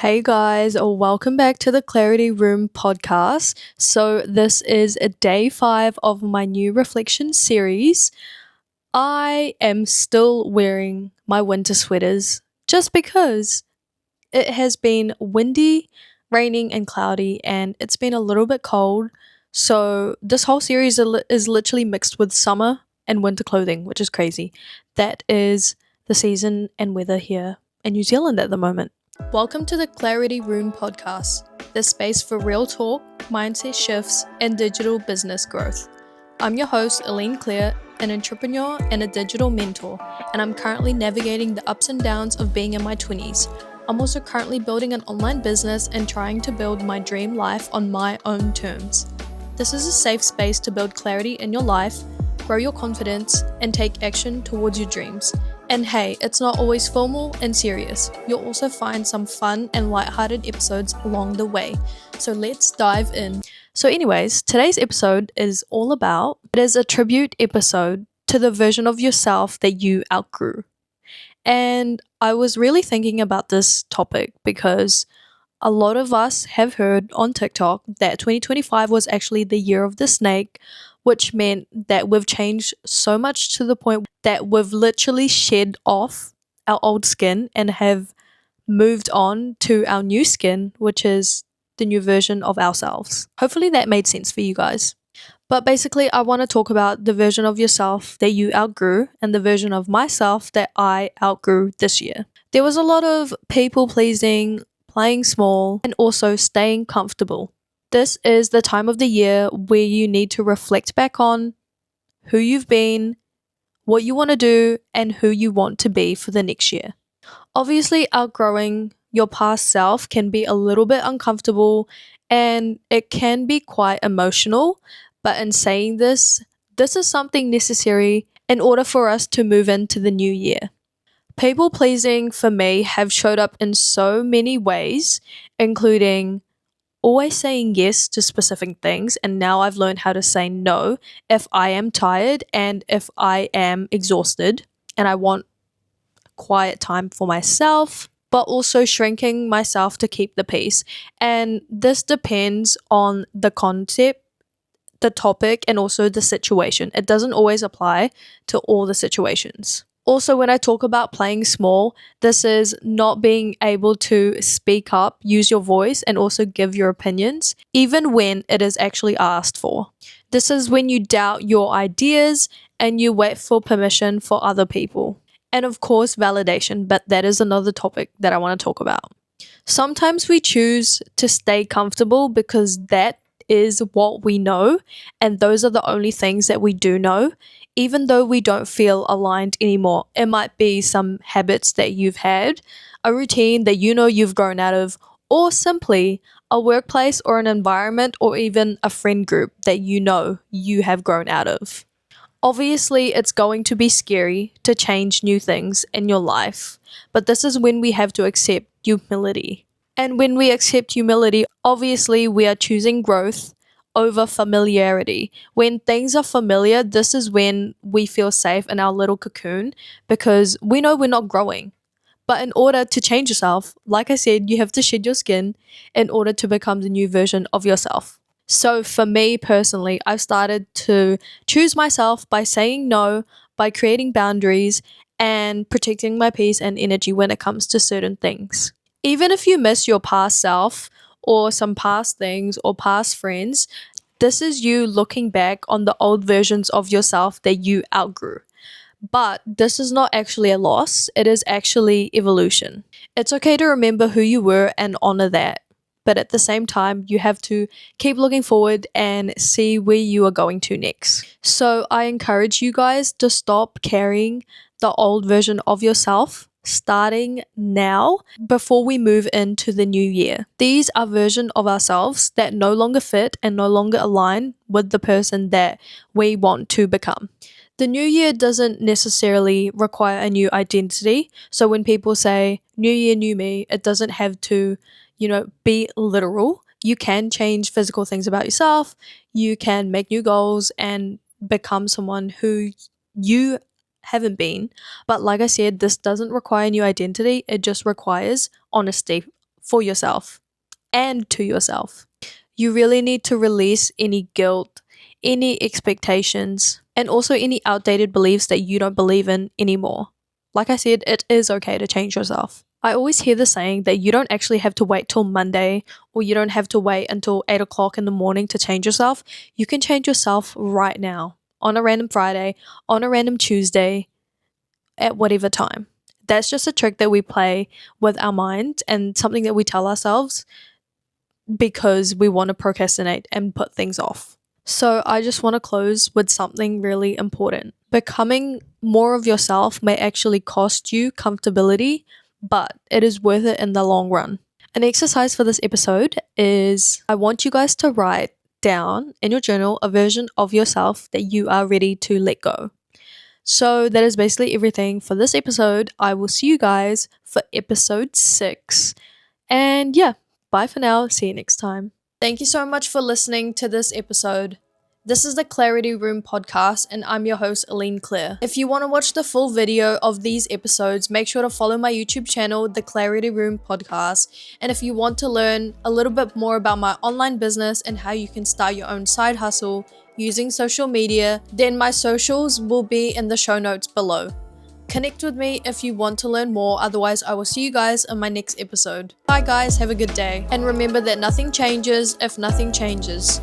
Hey guys, welcome back to the Clarity Room podcast. So, this is a day 5 of my new reflection series. I am still wearing my winter sweaters just because it has been windy, raining, and cloudy, and it's been a little bit cold. So, this whole series is literally mixed with summer and winter clothing, which is crazy. That is the season and weather here in New Zealand at the moment. Welcome to the Clarity Room podcast, the space for real talk, mindset shifts, and digital business growth. I'm your host, Elaine Clare, an entrepreneur and a digital mentor, and I'm currently navigating the ups and downs of being in my 20s. I'm also currently building an online business and trying to build my dream life on my own terms. This is a safe space to build clarity in your life, grow your confidence, and take action towards your dreams. And hey, it's not always formal and serious. You'll also find some fun and lighthearted episodes along the way. So let's dive in. So anyways, today's episode is all about, it is a tribute episode to the version of yourself that you outgrew. And I was really thinking about this topic because a lot of us have heard on TikTok that 2025 was actually the year of the snake, which meant that we've changed so much to the point that we've literally shed off our old skin and have moved on to our new skin, which is the new version of ourselves. Hopefully that made sense for you guys. But basically, I want to talk about the version of yourself that you outgrew and the version of myself that I outgrew this year. There was a lot of people pleasing, playing small, and also staying comfortable. This is the time of the year where you need to reflect back on who you've been, what you want to do, and who you want to be for the next year. Obviously, outgrowing your past self can be a little bit uncomfortable and it can be quite emotional. But in saying this is something necessary in order for us to move into the new year. People pleasing for me have showed up in so many ways, including always saying yes to specific things, and now I've learned how to say no if I am tired and if I am exhausted and I want quiet time for myself, but also shrinking myself to keep the peace. And this depends on the concept, the topic, and also the situation. It doesn't always apply to all the situations. Also, when I talk about playing small, this is not being able to speak up, use your voice, and also give your opinions, even when it is actually asked for. This is when you doubt your ideas and you wait for permission for other people. And of course, validation, but that is another topic that I want to talk about. Sometimes we choose to stay comfortable because that is what we know, and those are the only things that we do know, even though we don't feel aligned anymore. It might be some habits that you've had, a routine that you know you've grown out of, or simply a workplace or an environment or even a friend group that you know you have grown out of. Obviously, it's going to be scary to change new things in your life, but this is when we have to accept humility. And when we accept humility, obviously we are choosing growth over familiarity. When things are familiar, this is when we feel safe in our little cocoon because we know we're not growing. But in order to change yourself, like I said, you have to shed your skin in order to become the new version of yourself. So for me personally, I've started to choose myself by saying no, by creating boundaries, and protecting my peace and energy when it comes to certain things. Even if you miss your past self or some past things or past friends, this is you looking back on the old versions of yourself that you outgrew. But this is not actually a loss, it is actually evolution. It's okay to remember who you were and honor that. But at the same time, you have to keep looking forward and see where you are going to next. So I encourage you guys to stop carrying the old version of yourself starting now before we move into the new year. These are versions of ourselves that no longer fit and no longer align with the person that we want to become. The new year doesn't necessarily require a new identity. So when people say new year, new me, it doesn't have to, be literal. You can change physical things about yourself. You can make new goals and become someone who you haven't been. But like I said, this doesn't require a new identity. It just requires honesty for yourself and to yourself. You really need to release any guilt, any expectations, and also any outdated beliefs that you don't believe in anymore. Like I said, it is okay to change yourself. I always hear the saying that you don't actually have to wait till Monday, or you don't have to wait until 8 o'clock in the morning to change yourself. You can change yourself right now, on a random Friday, on a random Tuesday, at whatever time. That's just a trick that we play with our mind and something that we tell ourselves because we want to procrastinate and put things off. So I just want to close with something really important. Becoming more of yourself may actually cost you comfortability, but it is worth it in the long run. An exercise for this episode is I want you guys to write down in your journal a version of yourself that you are ready to let go. So that is basically everything for this episode. I will see you guys for episode 6. And yeah, bye for now. See you next time. Thank you so much for listening to this episode. This is the Clarity Room podcast, and I'm your host, Aline Claire. If you want to watch the full video of these episodes, make sure to follow my YouTube channel, The Clarity Room Podcast. And if you want to learn a little bit more about my online business and how you can start your own side hustle using social media, then my socials will be in the show notes below. Connect with me if you want to learn more. Otherwise, I will see you guys in my next episode. Bye guys, have a good day. And remember that nothing changes if nothing changes.